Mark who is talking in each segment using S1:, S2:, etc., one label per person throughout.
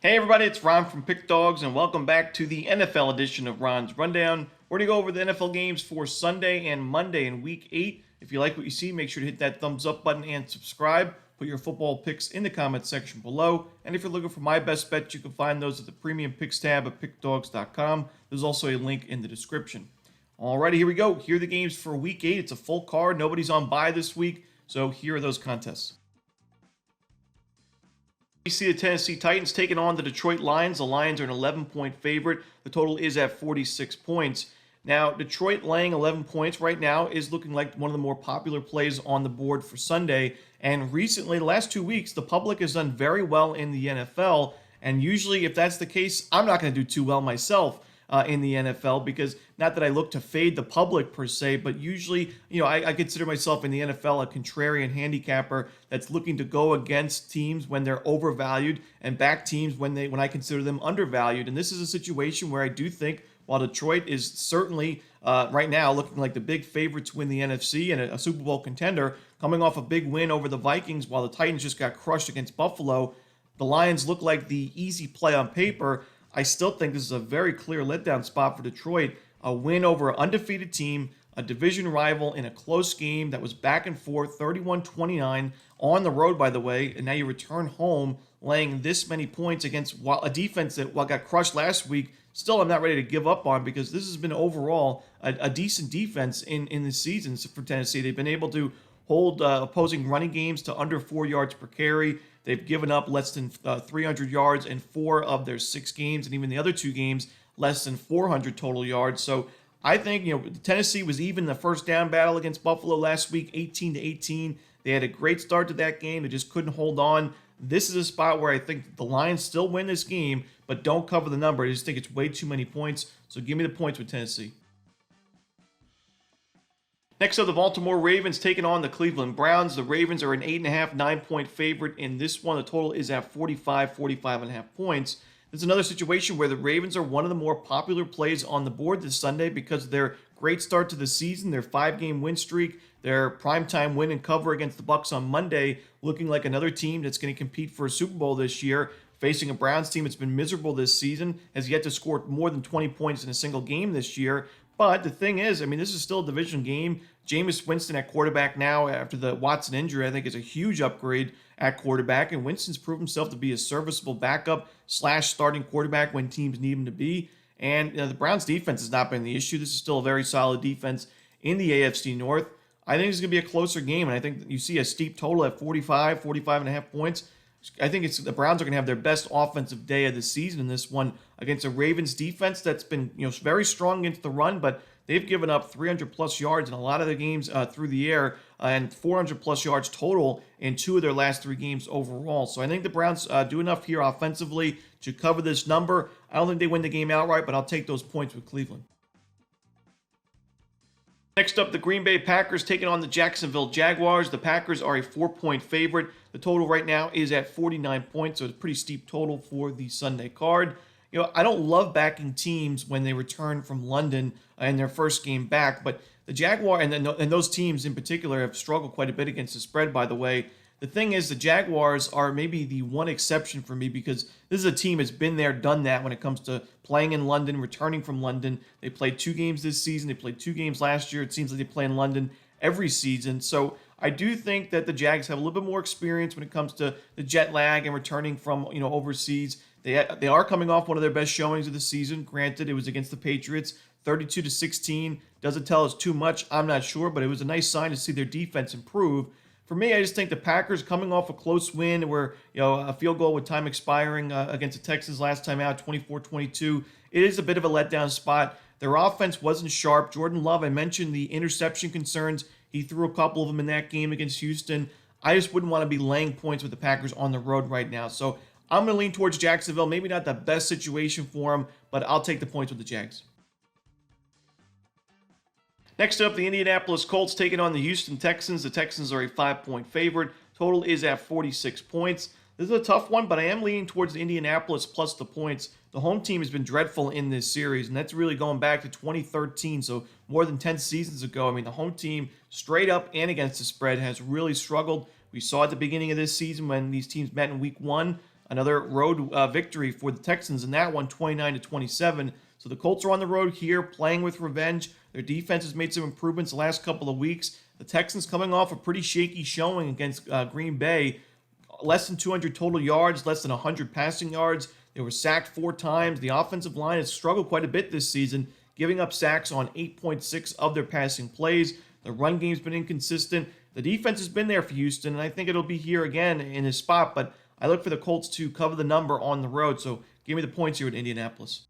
S1: Hey everybody, it's Ron from Pick Dawgz, and welcome back to the NFL edition of Ron's Rundown. We're going to go over the NFL games for Sunday and Monday in Week 8. If you like what you see, make sure to hit that thumbs up button and subscribe. Put your football picks in the comments section below. And if you're looking for my best bets, you can find those at the Premium Picks tab at pickdawgz.com. There's also a link in the description. Alrighty, here we go. Here are the games for Week 8. It's a full card. Nobody's on bye this week, so here are those contests. We see the Tennessee Titans taking on the Detroit Lions. The Lions are an 11-point favorite. The total is at 46 points. Now, Detroit laying 11 points right now is looking like one of the more popular plays on the board for Sunday. And recently, the last 2 weeks, the public has done very well in the NFL. And usually, if that's the case, I'm not going to do too well myself in the NFL, because not that I look to fade the public per se, but usually, I consider myself in the NFL a contrarian handicapper that's looking to go against teams when they're overvalued and back teams when I consider them undervalued. And this is a situation where I do think, while Detroit is certainly right now looking like the big favorite to win the NFC and a Super Bowl contender, coming off a big win over the Vikings while the Titans just got crushed against Buffalo, the Lions look like the easy play on paper. I still think this is a very clear letdown spot for Detroit. A win over an undefeated team, a division rival in a close game that was back and forth, 31-29 on the road, by the way, and now you return home laying this many points against a defense that, while got crushed last week, still I'm not ready to give up on, because this has been overall a decent defense in the season for Tennessee. They've been able to hold opposing running games to under 4 yards per carry. They've given up less than 300 yards in 4 of their 6 games, and even the other 2 games, less than 400 total yards. So I think, Tennessee was even the first down battle against Buffalo last week, 18-18. They had a great start to that game. They just couldn't hold on. This is a spot where I think the Lions still win this game, but don't cover the number. I just think it's way too many points. So give me the points with Tennessee. Next up, the Baltimore Ravens taking on the Cleveland Browns. The Ravens are an 8.5, 9-point favorite in this one. The total is at 45.5 points. This is another situation where the Ravens are one of the more popular plays on the board this Sunday because of their great start to the season, their 5-game win streak, their primetime win and cover against the Bucs on Monday, looking like another team that's going to compete for a Super Bowl this year, facing a Browns team that's been miserable this season, has yet to score more than 20 points in a single game this year. But the thing is, this is still a division game. Jameis Winston at quarterback now after the Watson injury, I think, is a huge upgrade at quarterback. And Winston's proved himself to be a serviceable backup / starting quarterback when teams need him to be. And the Browns defense has not been the issue. This is still a very solid defense in the AFC North. I think it's going to be a closer game. And I think you see a steep total at 45.5 points. I think the Browns are going to have their best offensive day of the season in this one against a Ravens defense that's been very strong against the run, but they've given up 300-plus yards in a lot of their games through the air and 400-plus yards total in 2 of their last 3 games overall. So I think the Browns do enough here offensively to cover this number. I don't think they win the game outright, but I'll take those points with Cleveland. Next up, the Green Bay Packers taking on the Jacksonville Jaguars. The Packers are a 4-point favorite. The total right now is at 49 points, so it's a pretty steep total for the Sunday card. I don't love backing teams when they return from London in their first game back, but the Jaguars, and those teams in particular, have struggled quite a bit against the spread, by the way. The thing is, the Jaguars are maybe the one exception for me because this is a team that's been there, done that when it comes to playing in London, returning from London. They played 2 games this season. They played 2 games last year. It seems like they play in London every season. So I do think that the Jags have a little bit more experience when it comes to the jet lag and returning from overseas. They are coming off one of their best showings of the season. Granted, it was against the Patriots, 32-16. Does it tell us too much? I'm not sure, but it was a nice sign to see their defense improve. For me, I just think the Packers, coming off a close win where a field goal with time expiring against the Texans last time out, 24-22, it is a bit of a letdown spot. Their offense wasn't sharp. Jordan Love, I mentioned the interception concerns. He threw a couple of them in that game against Houston. I just wouldn't want to be laying points with the Packers on the road right now. So I'm going to lean towards Jacksonville. Maybe not the best situation for them, but I'll take the points with the Jags. Next up, the Indianapolis Colts taking on the Houston Texans. The Texans are a 5-point favorite. Total is at 46 points. This is a tough one, but I am leaning towards Indianapolis plus the points. The home team has been dreadful in this series, and that's really going back to 2013, so more than 10 seasons ago. The home team, straight up and against the spread, has really struggled. We saw at the beginning of this season when these teams met in Week 1. another road victory for the Texans in that one, 29-27. So the Colts are on the road here, playing with revenge. Their defense has made some improvements the last couple of weeks. The Texans coming off a pretty shaky showing against Green Bay. Less than 200 total yards, less than 100 passing yards. They were sacked 4 times. The offensive line has struggled quite a bit this season, giving up sacks on 8.6 of their passing plays. The run game's been inconsistent. The defense has been there for Houston, and I think it'll be here again in this spot, but I look for the Colts to cover the number on the road, so give me the points here at Indianapolis.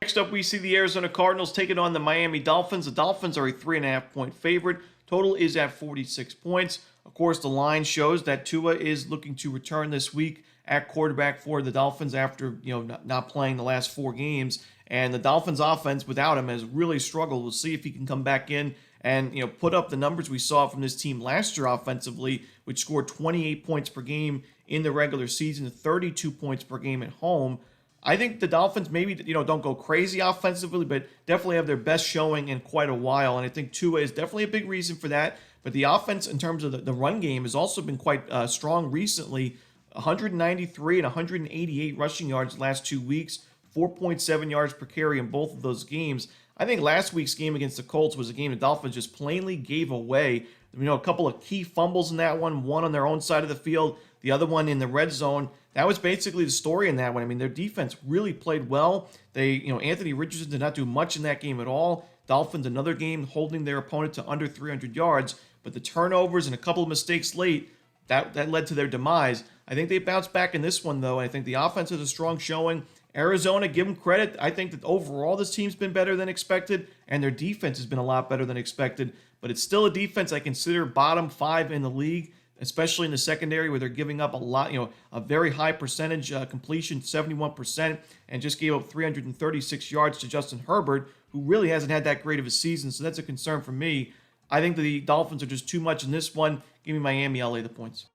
S1: Next up, we see the Arizona Cardinals taking on the Miami Dolphins. The Dolphins are a 3.5-point favorite. Total is at 46 points. Of course, the line shows that Tua is looking to return this week at quarterback for the Dolphins after not playing the last 4 games. And the Dolphins' offense without him has really struggled. We'll see if he can come back in and put up the numbers we saw from this team last year offensively, which scored 28 points per game in the regular season, 32 points per game at home. I think the Dolphins maybe don't go crazy offensively, but definitely have their best showing in quite a while. And I think Tua is definitely a big reason for that. But the offense, in terms of the run game, has also been quite strong recently. 193 and 188 rushing yards the last 2 weeks, 4.7 yards per carry in both of those games. I think last week's game against the Colts was a game the Dolphins just plainly gave away. A couple of key fumbles in that one on their own side of the field, the other one in the red zone. That was basically the story in that one. I mean, their defense really played well. Anthony Richardson did not do much in that game at all. Dolphins, another game holding their opponent to under 300 yards, but the turnovers and a couple of mistakes late, that led to their demise. I think they bounced back in this one, though. I think the offense has a strong showing. Arizona, give them credit. I think that overall this team's been better than expected, and their defense has been a lot better than expected. But it's still a defense I consider bottom 5 in the league, especially in the secondary where they're giving up a lot, a very high percentage completion, 71%, and just gave up 336 yards to Justin Herbert, who really hasn't had that great of a season. So that's a concern for me. I think the Dolphins are just too much in this one. Give me Miami. I'll lay the points.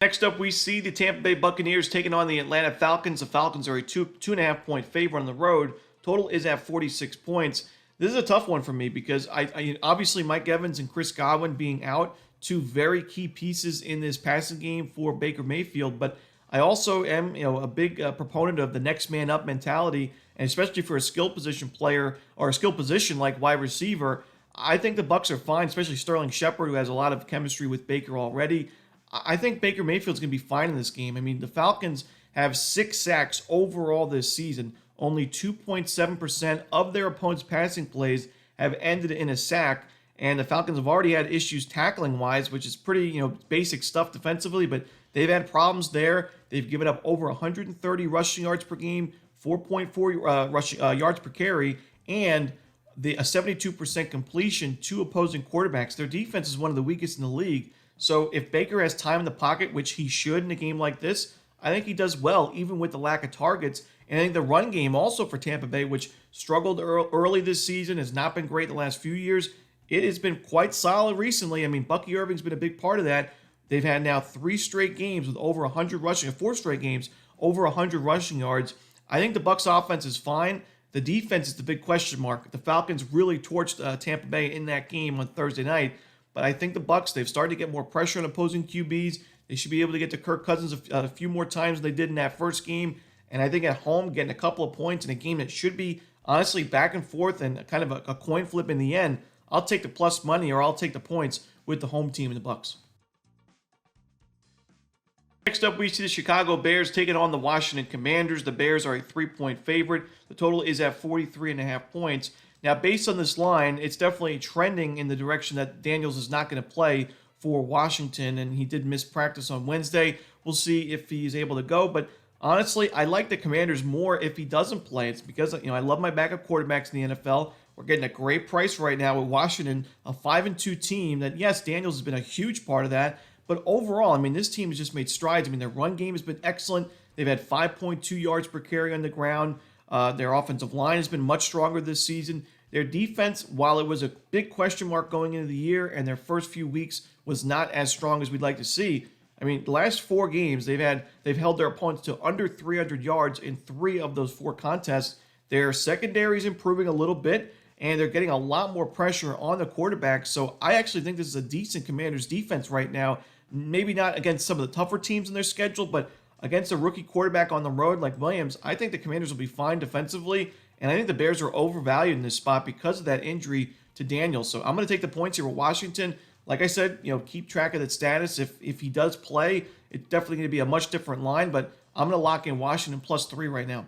S1: Next up, we see the Tampa Bay Buccaneers taking on the Atlanta Falcons. The Falcons are a 2.5-point favorite on the road. Total is at 46 points. This is a tough one for me because I obviously Mike Evans and Chris Godwin being out, 2 very key pieces in this passing game for Baker Mayfield. But I also am a big proponent of the next man up mentality, and especially for a skill position player or a skill position like wide receiver. I think the Bucs are fine, especially Sterling Shepard, who has a lot of chemistry with Baker already. I think Baker Mayfield's going to be fine in this game. I mean, the Falcons have 6 sacks overall this season. Only 2.7% of their opponent's passing plays have ended in a sack, and the Falcons have already had issues tackling-wise, which is pretty, basic stuff defensively, but they've had problems there. They've given up over 130 rushing yards per game, 4.4 yards per carry, and a 72% completion to opposing quarterbacks. Their defense is one of the weakest in the league. So if Baker has time in the pocket, which he should in a game like this, I think he does well, even with the lack of targets. And I think the run game also for Tampa Bay, which struggled early this season, has not been great the last few years. It has been quite solid recently. I mean, Bucky Irving's been a big part of that. They've had now 3 straight games with over 100 rushing, 4 straight games, over 100 rushing yards. I think the Bucs offense is fine. The defense is the big question mark. The Falcons really torched Tampa Bay in that game on Thursday night. But I think the Bucs, they've started to get more pressure on opposing QBs. They should be able to get to Kirk Cousins a few more times than they did in that first game. And I think at home, getting a couple of points in a game that should be honestly back and forth and kind of a coin flip in the end, I'll take the plus money or I'll take the points with the home team in the Bucs. Next up, we see the Chicago Bears taking on the Washington Commanders. The Bears are a 3-point favorite. The total is at 43.5 points. Now, based on this line, it's definitely trending in the direction that Daniels is not going to play for Washington, and he did miss practice on Wednesday. We'll see if he's able to go, but honestly, I like the Commanders more if he doesn't play. It's because I love my backup quarterbacks in the NFL. We're getting a great price right now with Washington, a 5-2 team that, yes, Daniels has been a huge part of that, but overall, I mean, this team has just made strides. I mean, their run game has been excellent. They've had 5.2 yards per carry on the ground. Their offensive line has been much stronger this season. Their defense, while it was a big question mark going into the year and their first few weeks was not as strong as we'd like to see. I mean, the last 4 games, they've held their opponents to under 300 yards in 3 of those 4 contests. Their secondary is improving a little bit, and they're getting a lot more pressure on the quarterback. So I actually think this is a decent Commanders defense right now. Maybe not against some of the tougher teams in their schedule, but against a rookie quarterback on the road like Williams, I think the Commanders will be fine defensively, and I think the Bears are overvalued in this spot because of that injury to Daniels. So I'm going to take the points here with Washington. Like I said, keep track of that status. If he does play, it's definitely going to be a much different line, but I'm going to lock in Washington +3 right now.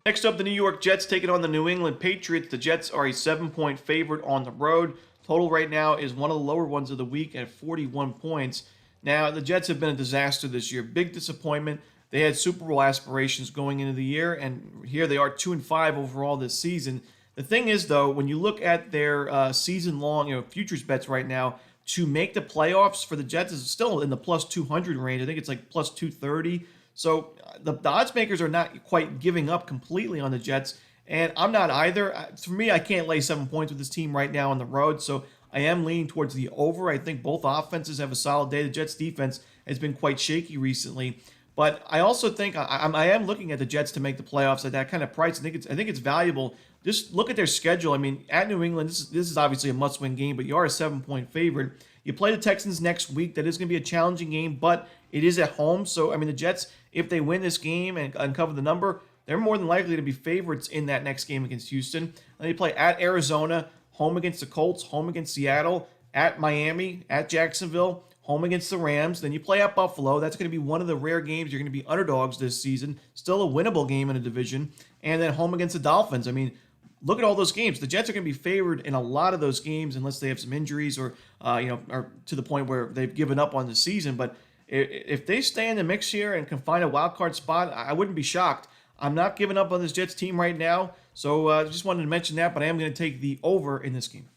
S1: Next up, the New York Jets taking on the New England Patriots. The Jets are a 7-point favorite on the road. Total right now is one of the lower ones of the week at 41 points. Now, the Jets have been a disaster this year. Big disappointment. They had Super Bowl aspirations going into the year, and here they are 2-5 overall this season. The thing is, though, when you look at their season-long futures bets right now, to make the playoffs for the Jets is still in the +200 range. I think it's like +230. So the odds makers are not quite giving up completely on the Jets, and I'm not either. For me, I can't lay 7 points with this team right now on the road, so I am leaning towards the over. I think both offenses have a solid day. The Jets' defense has been quite shaky recently. But I also think I am looking at the Jets to make the playoffs at that kind of price. I think it's valuable. Just look at their schedule. I mean, at New England, this is obviously a must-win game, but you are a 7-point favorite. You play the Texans next week. That is going to be a challenging game, but it is at home. So, I mean, the Jets, if they win this game and uncover the number, they're more than likely to be favorites in that next game against Houston. Then you play at Arizona, home against the Colts, home against Seattle, at Miami, at Jacksonville, home against the Rams. Then you play at Buffalo. That's going to be one of the rare games you're going to be underdogs this season. Still a winnable game in a division. And then home against the Dolphins. I mean, look at all those games. The Jets are going to be favored in a lot of those games unless they have some injuries or to the point where they've given up on the season. But if they stay in the mix here and can find a wild card spot, I wouldn't be shocked. I'm not giving up on this Jets team right now. So I just wanted to mention that, but I am going to take the over in this game.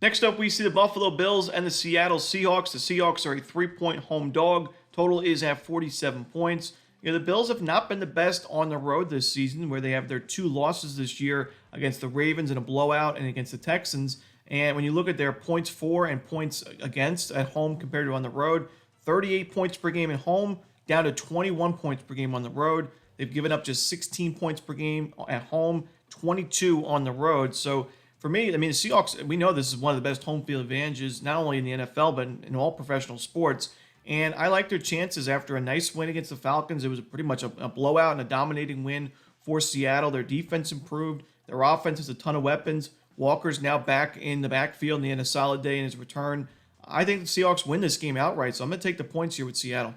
S1: Next up, we see the Buffalo Bills and the Seattle Seahawks. The Seahawks are a 3-point home dog. Total is at 47 points. The Bills have not been the best on the road this season, where they have their 2 losses this year against the Ravens in a blowout and against the Texans. And when you look at their points for and points against at home compared to on the road, 38 points per game at home, down to 21 points per game on the road. They've given up just 16 points per game at home, 22 on the road. So for me, I mean, the Seahawks, we know this is one of the best home field advantages, not only in the NFL, but in all professional sports. And I like their chances after a nice win against the Falcons. It was pretty much a blowout and a dominating win for Seattle. Their defense improved. Their offense has a ton of weapons. Walker's now back in the backfield, and he had a solid day in his return. I think the Seahawks win this game outright, so I'm going to take the points here with Seattle.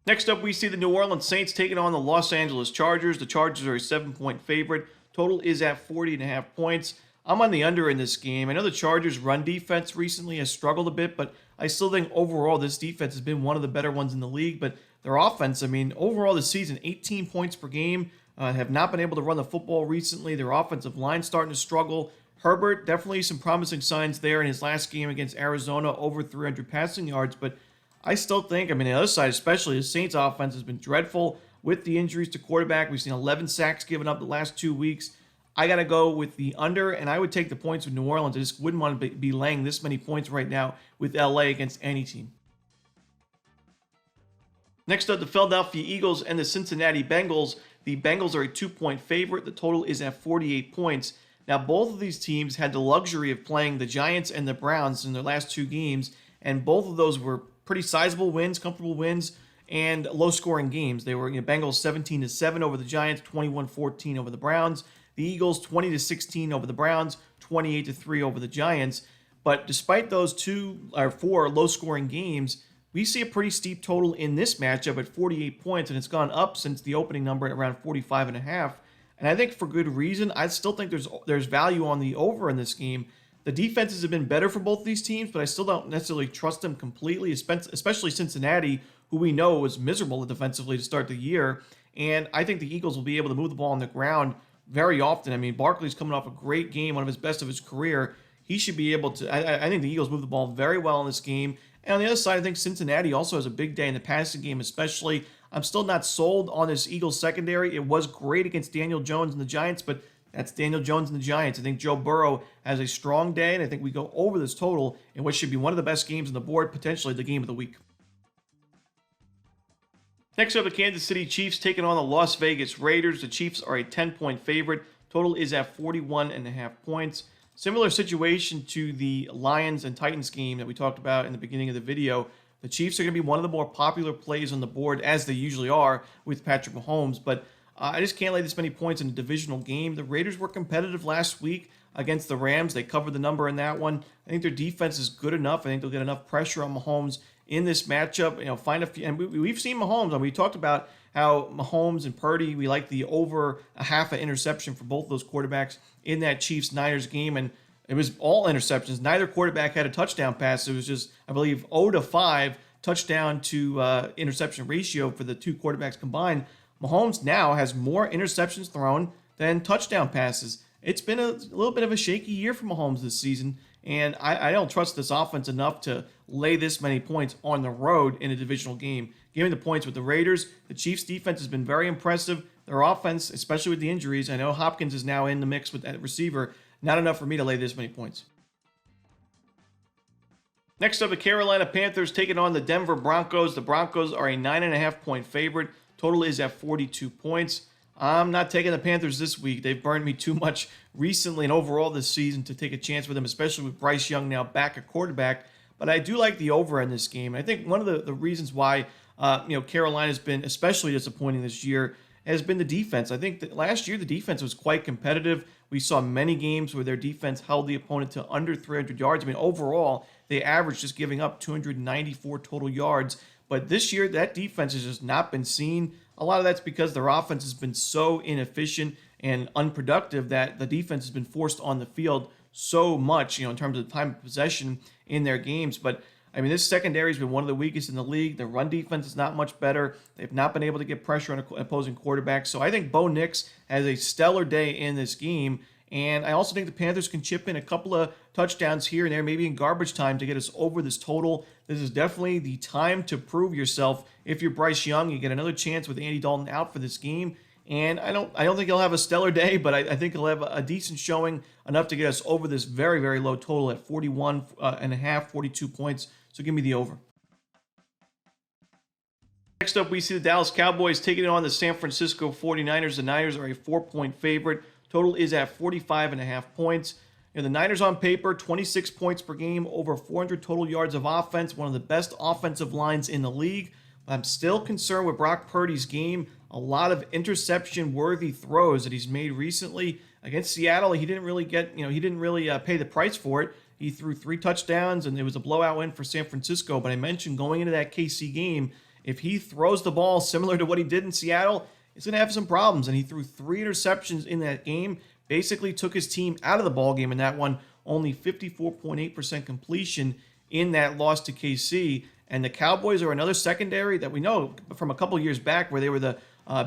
S1: Next up, we see the New Orleans Saints taking on the Los Angeles Chargers. The Chargers are a 7-point favorite. Total is at 40.5 points. I'm on the under in this game. I know the Chargers' run defense recently has struggled a bit, but I still think overall this defense has been one of the better ones in the league. But their offense, I mean, overall this season, 18 points per game, have not been able to run the football recently. Their offensive line starting to struggle. Herbert, definitely some promising signs there in his last game against Arizona, over 300 passing yards. But I still think, I mean, the other side, especially the Saints offense has been dreadful with the injuries to quarterback. We've seen 11 sacks given up the last 2 weeks. I got to go with the under, and I would take the points with New Orleans. I just wouldn't want to be laying this many points right now with LA against any team. Next up, the Philadelphia Eagles and the Cincinnati Bengals. The Bengals are a 2-point favorite. The total is at 48 points. Now, both of these teams had the luxury of playing the Giants and the Browns in their last 2 games, and both of those were pretty sizable wins, comfortable wins, and low-scoring games. They were Bengals 17-7 over the Giants, 21-14 over the Browns. The Eagles 20-16 over the Browns, 28-3 over the Giants. But despite those 4 low-scoring games, we see a pretty steep total in this matchup at 48 points, and it's gone up since the opening number at around 45.5. And I think for good reason. I still think there's value on the over in this game. The defenses have been better for both these teams, but I still don't necessarily trust them completely, especially Cincinnati, who we know was miserable defensively to start the year. And I think the Eagles will be able to move the ball on the ground very often. I mean, Barkley's coming off a great game, one of his best of his career. He should be able to. I think the Eagles move the ball very well in this game. And on the other side, I think Cincinnati also has a big day in the passing game, especially. I'm still not sold on this Eagles secondary. It was great against Daniel Jones and the Giants, but that's Daniel Jones and the Giants. I think Joe Burrow has a strong day, and I think we go over this total in what should be one of the best games on the board, potentially the game of the week. Next up, the Kansas City Chiefs taking on the Las Vegas Raiders. The Chiefs are a 10-point favorite. Total is at 41.5 points. Similar situation to the Lions and Titans game that we talked about in the beginning of the video. The Chiefs are going to be one of the more popular plays on the board, as they usually are with Patrick Mahomes, but I just can't lay this many points in a divisional game. The Raiders were competitive last week against the Rams. They covered the number in that one. I think their defense is good enough. I think they'll get enough pressure on Mahomes in this matchup. Find a few, and we've seen Mahomes, and we talked about how Mahomes and Purdy, we like the over a half an interception for both those quarterbacks in that Chiefs-Niners game, and it was all interceptions. Neither quarterback had a touchdown pass. It was just, I believe, 0-5 touchdown to interception ratio for the two quarterbacks combined. Mahomes now has more interceptions thrown than touchdown passes. It's been a little bit of a shaky year for Mahomes this season, and I don't trust this offense enough to lay this many points on the road in a divisional game. Give me the points with the Raiders. The Chiefs' defense has been very impressive. Their offense, especially with the injuries, I know Hopkins is now in the mix with that receiver, not enough for me to lay this many points. Next up, the Carolina Panthers taking on the Denver Broncos. The Broncos are a 9.5-point favorite. Total is at 42 points. I'm not taking the Panthers this week. They've burned me too much recently and overall this season to take a chance with them, especially with Bryce Young now back at quarterback. But I do like the over in this game. I think one of the reasons why Carolina's been especially disappointing this year has been the defense. I think that last year the defense was quite competitive. We saw many games where their defense held the opponent to under 300 yards. I mean, overall, they averaged just giving up 294 total yards. But this year, that defense has just not been seen. A lot of that's because their offense has been so inefficient and unproductive that the defense has been forced on the field so much, in terms of time of possession in their games. But I mean, this secondary has been one of the weakest in the league. The run defense is not much better. They've not been able to get pressure on opposing quarterbacks. So I think Bo Nix has a stellar day in this game. And I also think the Panthers can chip in a couple of touchdowns here and there, maybe in garbage time, to get us over this total. This is definitely the time to prove yourself. If you're Bryce Young, you get another chance with Andy Dalton out for this game. And I don't think he'll have a stellar day, but I think he'll have a decent showing, enough to get us over this very, very low total at 41.5, 42 points. So give me the over. Next up, we see the Dallas Cowboys taking on the San Francisco 49ers. The Niners are a 4-point favorite. Total is at 45.5 points. The Niners on paper, 26 points per game, over 400 total yards of offense, one of the best offensive lines in the league. I'm still concerned with Brock Purdy's game. A lot of interception-worthy throws that he's made recently. Against Seattle, he didn't really pay the price for it. He threw 3 touchdowns, and it was a blowout win for San Francisco. But I mentioned going into that KC game, if he throws the ball similar to what he did in Seattle, he's going to have some problems. And he threw 3 interceptions in that game, basically took his team out of the ball game in that one. Only 54.8% completion in that loss to KC. And the Cowboys are another secondary that we know from a couple years back, where they were the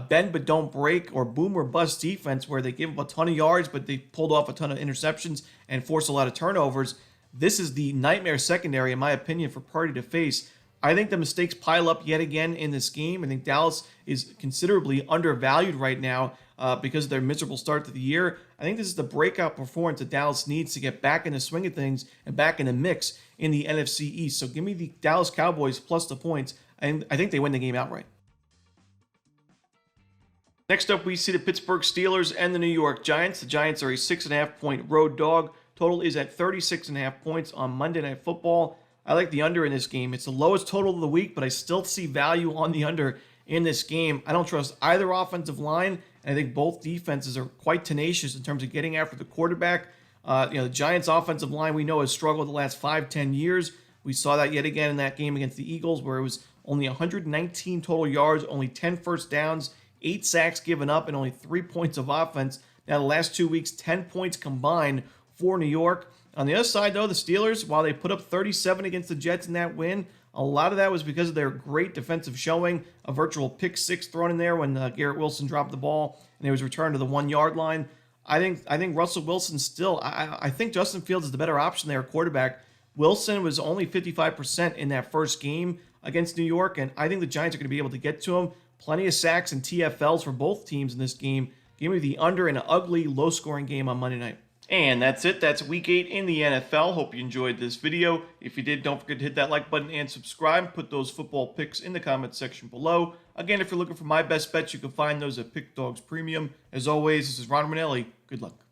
S1: bend but don't break, or boom or bust defense, where they give up a ton of yards but they pulled off a ton of interceptions and forced a lot of turnovers. This is the nightmare secondary, in my opinion, for Purdy to face. I think the mistakes pile up yet again in this game. I think Dallas is considerably undervalued right now because of their miserable start to the year. I think this is the breakout performance that Dallas needs to get back in the swing of things and back in the mix in the NFC East. So give me the Dallas Cowboys plus the points, and I think they win the game outright. Next up, we see the Pittsburgh Steelers and the New York Giants. The Giants are a 6.5-point road dog. Total is at 36.5 points on Monday Night Football. I like the under in this game. It's the lowest total of the week, but I still see value on the under in this game. I don't trust either offensive line, and I think both defenses are quite tenacious in terms of getting after the quarterback. The Giants' offensive line, we know, has struggled the last 5-10 years. We saw that yet again in that game against the Eagles, where it was only 119 total yards, only 10 first downs, 8 sacks given up, and only 3 points of offense. Now, the last 2 weeks, 10 points combined for New York. On the other side, though, the Steelers, while they put up 37 against the Jets in that win, a lot of that was because of their great defensive showing. A virtual pick 6 thrown in there when Garrett Wilson dropped the ball and it was returned to the 1-yard line. I think Russell Wilson still, I think Justin Fields is the better option there at quarterback. Wilson was only 55% in that first game against New York, and I think the Giants are going to be able to get to him. Plenty of sacks and TFLs for both teams in this game. Give me the under in an ugly, low-scoring game on Monday night. And that's it. That's Week 8 in the NFL. Hope you enjoyed this video. If you did, don't forget to hit that like button and subscribe. Put those football picks in the comments section below. Again, if you're looking for my best bets, you can find those at Pick Dawgz Premium. As always, this is Ron Romanelli. Good luck.